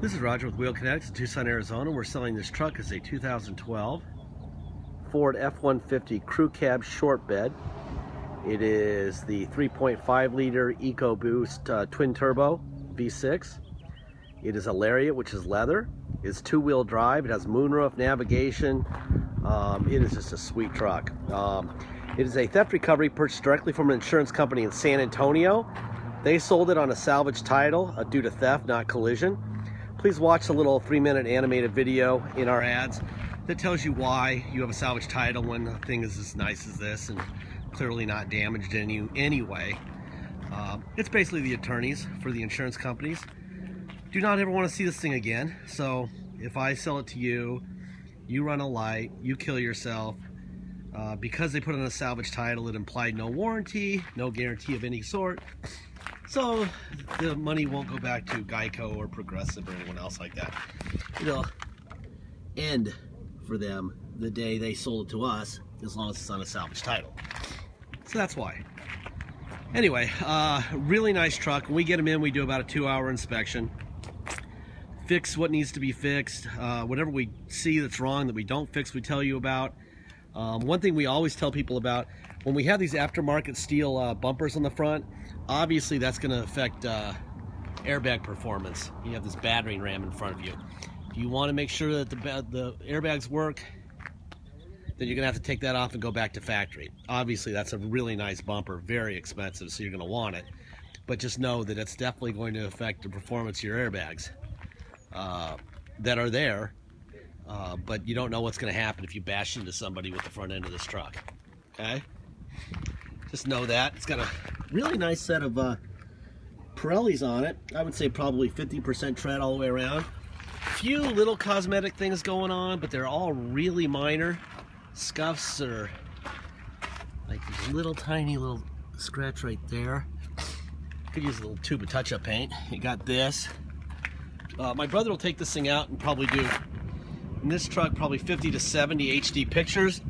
This is Roger with Wheel Kinetics in Tucson, Arizona. We're selling this truck as a 2012 Ford F-150 Crew Cab Short Bed. It is the 3.5 liter Ecoboost twin turbo V6. It is a Lariat, which is leather. It's two-wheel drive. It has moonroof, navigation. It is just a sweet truck. It is a theft recovery purchased directly from an insurance company in San Antonio. They sold it on a salvage title due to theft, not collision. Please watch the little 3-minute animated video in our ads that tells you why you have a salvage title when the thing is as nice as this and clearly not damaged in any way. It's basically the attorneys for the insurance companies. Do not ever want to see this thing again. So if I sell it to you, you run a light, you kill yourself. Because they put on a salvage title, it implied no warranty, no guarantee of any sort. So the money won't go back to Geico or Progressive or anyone else like that. It'll end for them the day they sold it to us, as long as it's on a salvage title. So that's why. Anyway, really nice truck. When we get them in, we do about a 2-hour inspection. Fix what needs to be fixed. Whatever we see that's wrong that we don't fix, we tell you about. One thing we always tell people about, when we have these aftermarket steel bumpers on the front, obviously that's going to affect airbag performance. You have this battering ram in front of you. If you want to make sure that the airbags work, then you're going to have to take that off and go back to factory. Obviously that's a really nice bumper, very expensive, so you're going to want it. But just know that it's definitely going to affect the performance of your airbags that are there. But you don't know what's going to happen if you bash into somebody with the front end of this truck. Okay? Just know that. It's got a really nice set of Pirellis on it. I would say probably 50% tread all the way around. Few little cosmetic things going on, but they're all really minor. Scuffs or like this little tiny little scratch right there. Could use a little tube of touch-up paint. You got this. My brother will take this thing out and probably do, in this truck, probably 50 to 70 HD pictures.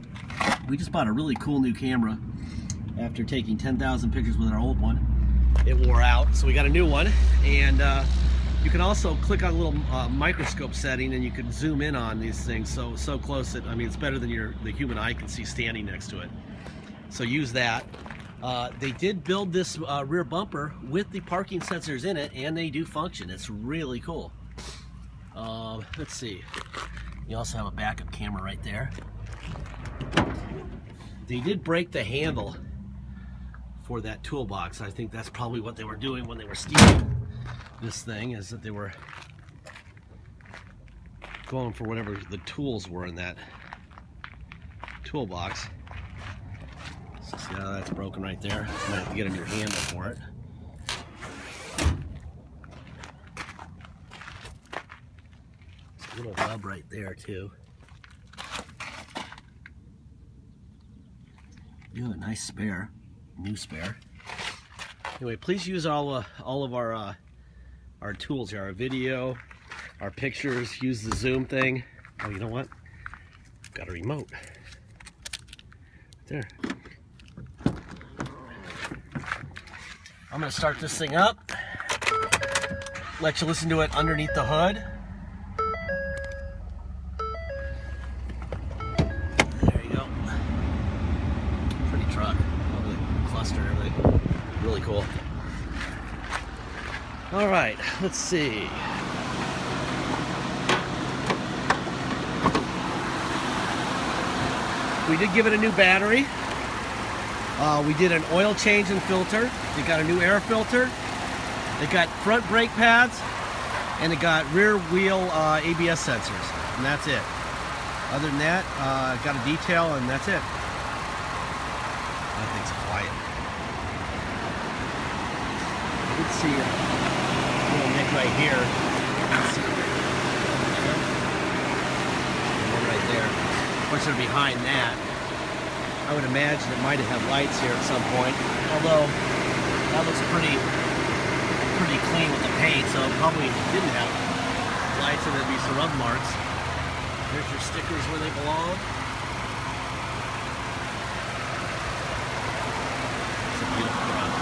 We just bought a really cool new camera after taking 10,000 pictures with our old one. It wore out, so we got a new one. And you can also click on a little microscope setting and you can zoom in on these things so close that, I mean, it's better than the human eye can see standing next to it. So use that. They did build this rear bumper with the parking sensors in it, and they do function. It's really cool. Let's see. You also have a backup camera right there. They did break the handle for that toolbox. I think that's probably what they were doing when they were stealing this thing, is that they were going for whatever the tools were in that toolbox. So see how that's broken right there? You might have to get a new handle for it. There's a little hub right there too. You have a nice spare, new spare. Anyway, please use all of our tools here, our video, our pictures. Use the zoom thing. Oh, you know what? Got a remote. Right there. I'm going to start this thing up. Let you listen to it underneath the hood. There you go. Pretty truck. Lovely cluster and everything. Really cool. All right, let's see. We did give it a new battery. We did an oil change and filter. It got a new air filter. It got front brake pads, and it got rear wheel ABS sensors, and that's it. Other than that, got a detail, and that's it. That thing's quiet. You can see a little nick right here. And one right there. Of course, they're behind that. I would imagine it might have had lights here at some point, although that looks pretty clean with the paint, so it probably didn't have lights, and there'd be some rub marks. There's your stickers where they belong. It's a beautiful truck.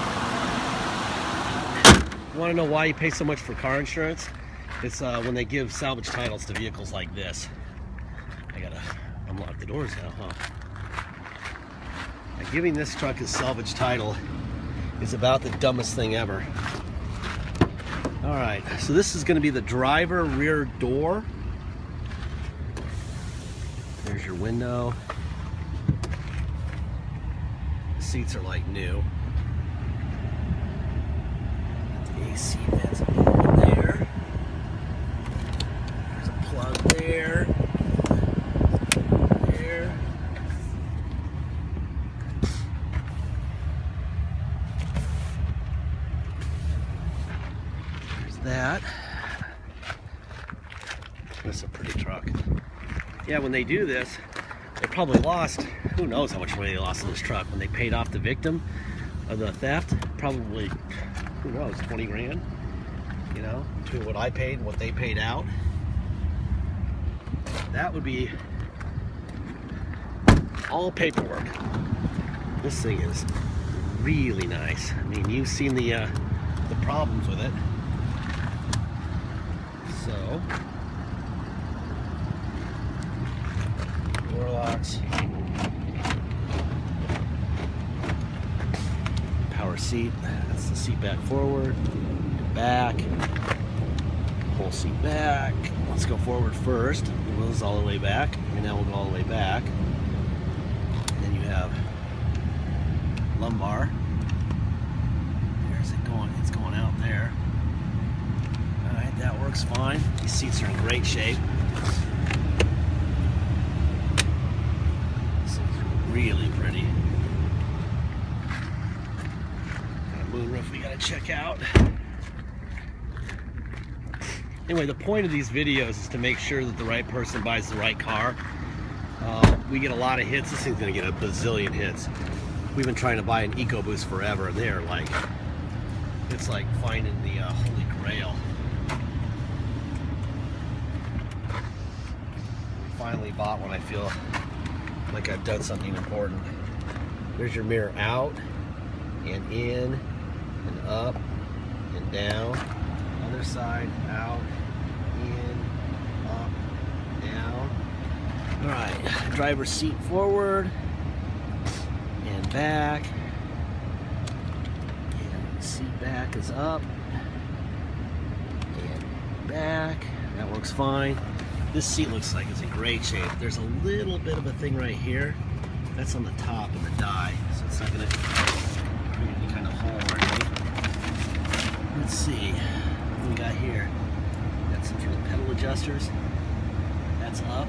You want to know why you pay so much for car insurance? It's when they give salvage titles to vehicles like this. I gotta unlock the doors now, huh? Giving this truck a salvage title is about the dumbest thing ever. Alright, so this is going to be the driver rear door. There's your window. The seats are like new. The AC vents over there. There's a plug there. There. That. That's a pretty truck. Yeah, when they do this, they probably lost, who knows how much money they lost in this truck. When they paid off the victim of the theft, probably, who knows, 20 grand, you know, between what I paid and what they paid out. That would be all paperwork. This thing is really nice. I mean, you've seen the problems with it. So, door locks, power seat, that's the seat back forward, back, whole seat back. Let's go forward first. The wheels all the way back, and now we'll go all the way back. And then you have lumbar. There's it going, it's going out there. Alright, that works fine. These seats are in great shape. This is really pretty. Got a moonroof we gotta check out. Anyway, the point of these videos is to make sure that the right person buys the right car. We get a lot of hits. This thing's gonna get a bazillion hits. We've been trying to buy an Ecoboost forever, and they're like, it's like finding the Holy Grail. Finally bought one. I feel like I've done something important. There's your mirror out and in and up and down. Other side, out, in, up, down. All right, driver's seat forward and back. And seat back is up and back. That works fine. This seat looks like it's in great shape. There's a little bit of a thing right here. That's on the top of the die, so it's not going to create any kind of hole or anything. Let's see what we got here. Got some sort of pedal adjusters. That's up.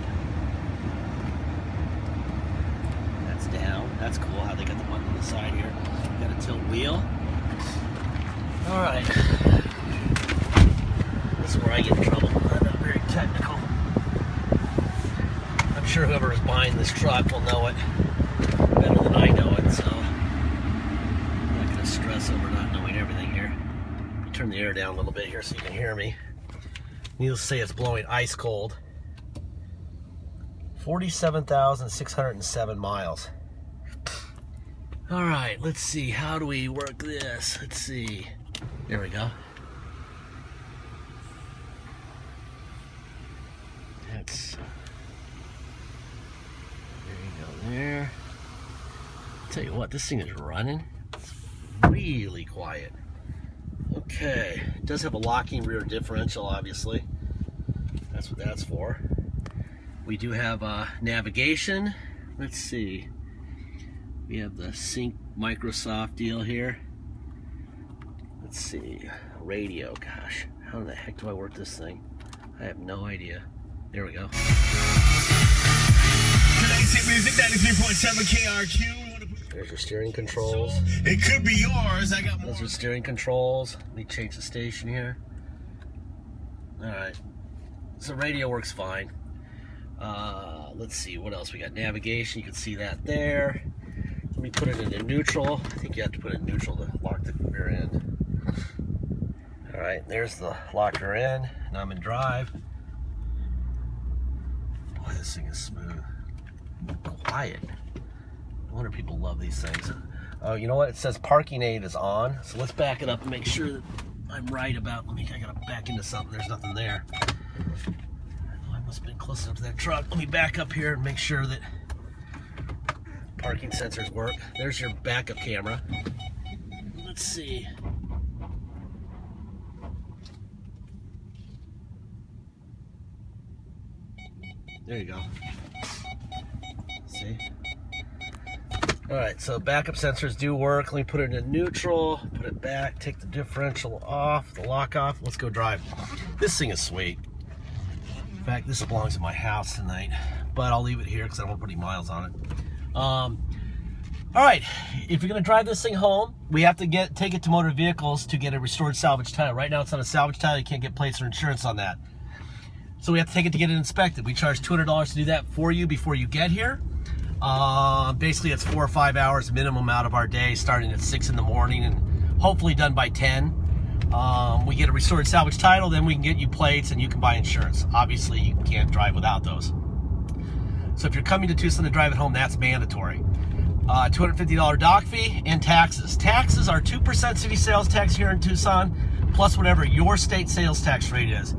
That's down. That's cool how they got the button on the side here. Got a tilt wheel. All right. This is where I get in trouble. I'm not very technical. I'm sure whoever is buying this truck will know it better than I know it, so I'm not going to stress over not knowing everything here. Turn the air down a little bit here so you can hear me. Needless to say, it's blowing ice cold. 47,607 miles. All right, let's see. How do we work this? Let's see. There we go. That's... There you go there. Tell you what, this thing is running. It's really quiet. Okay, it does have a locking rear differential, obviously. That's what that's for. We do have navigation. Let's see. We have the Sync Microsoft deal here. Let's see. Radio, gosh. How in the heck do I work this thing? I have no idea. There we go. Today's hit music, 93.7 KRQ. There's your steering controls. It could be yours. I got more. Those are steering controls. Let me change the station here. Alright. So radio works fine. Let's see what else we got. Navigation, you can see that there. Let me put it into neutral. I think you have to put it in neutral to lock the rear end. Alright, there's the locked rear end. Now I'm in drive. Boy, this thing is smooth. Quiet. No wonder people love these things. Oh, you know what? It says parking aid is on. So let's back it up and make sure that I'm right about, I gotta back into something, there's nothing there. I must have been close enough to that truck. Let me back up here and make sure that parking sensors work. There's your backup camera. Let's see. There you go. See? Alright, so backup sensors do work. Let me put it in neutral, put it back, take the differential off, the lock off. Let's go drive. This thing is sweet. In fact, this belongs in my house tonight, but I'll leave it here because I don't want to put any miles on it. Alright, if you're going to drive this thing home, we have to take it to Motor Vehicles to get a restored salvage title. Right now it's on a salvage title. You can't get plates or insurance on that. So we have to take it to get it inspected. We charge $200 to do that for you before you get here. Basically, it's 4 or 5 hours minimum out of our day, starting at 6 in the morning and hopefully done by 10. We get a restored salvage title, then we can get you plates and you can buy insurance. Obviously, you can't drive without those. So if you're coming to Tucson to drive it home, that's mandatory. $250 dock fee and taxes. Taxes are 2% city sales tax here in Tucson, plus whatever your state sales tax rate is.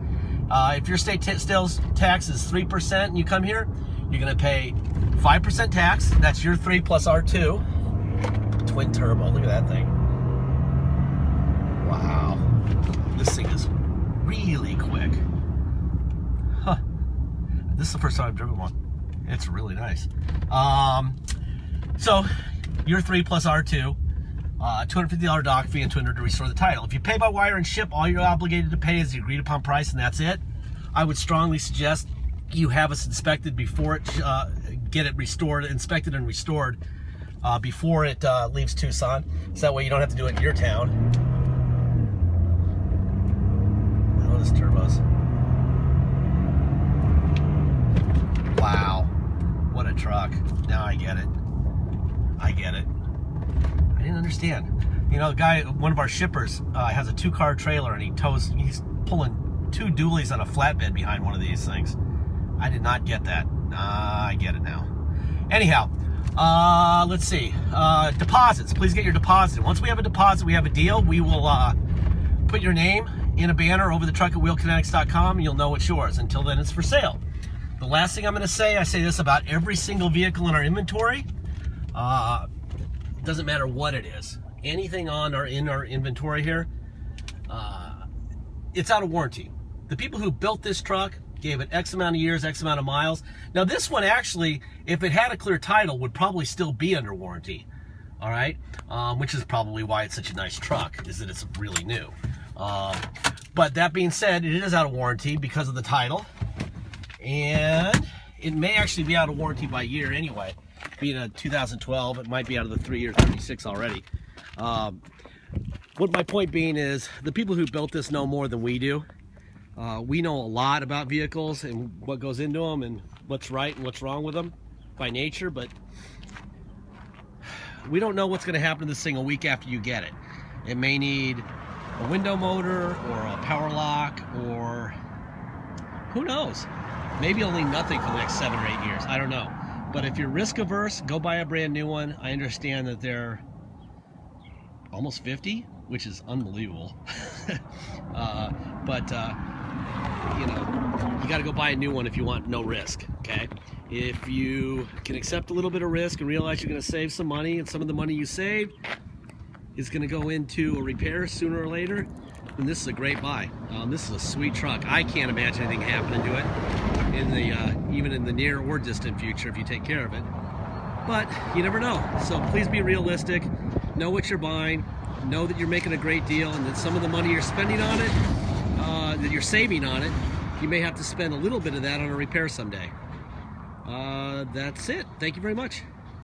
If your state sales tax is 3% and you come here, you're going to pay 5% tax. That's your 3 plus R2. Twin turbo. Look at that thing. Wow. This thing is really quick. Huh. This is the first time I've driven one. It's really nice. So, your 3 plus R2. $250 dock fee and $200 to restore the title. If you pay by wire and ship, all you're obligated to pay is the agreed upon price, and that's it. I would strongly suggest you have us inspected before it, get it restored, inspected and restored before it leaves Tucson. So that way you don't have to do it in your town. Oh, this turbos. Wow, what a truck. Now I get it. I get it. I didn't understand. You know, the guy, one of our shippers, has a 2-car trailer and he's pulling 2 dualies on a flatbed behind one of these things. I did not get that. I get it now. Anyhow, let's see. Deposits. Please get your deposit. Once we have a deposit, we have a deal. We will put your name in a banner over the truck at wheelkinetics.com and you'll know it's yours. Until then, it's for sale. The last thing I'm going to say, I say this about every single vehicle in our inventory. Doesn't matter what it is. Anything in our inventory here, it's out of warranty. The people who built this truck gave it X amount of years, X amount of miles. Now this one actually, if it had a clear title, would probably still be under warranty. All right, which is probably why it's such a nice truck, is that it's really new. But that being said, it is out of warranty because of the title, and it may actually be out of warranty by year anyway. Being a 2012, it might be out of the 3-year 36 already. What my point being is, the people who built this know more than we do. We know a lot about vehicles and what goes into them and what's right and what's wrong with them by nature, but we don't know what's going to happen to this thing a week after you get it. It may need a window motor or a power lock, or who knows? Maybe it'll need nothing for the next 7 or 8 years. I don't know. But if you're risk averse, go buy a brand new one. I understand that they're almost 50, which is unbelievable. You know, you got to go buy a new one if you want no risk, okay? If you can accept a little bit of risk and realize you're going to save some money, and some of the money you save is going to go into a repair sooner or later, then this is a great buy. This is a sweet truck. I can't imagine anything happening to it in the even in the near or distant future if you take care of it. But you never know. So please be realistic. Know what you're buying. Know that you're making a great deal, and that some of the money you're spending on it, that you're saving on it, you may have to spend a little bit of that on a repair someday. That's it. Thank you very much.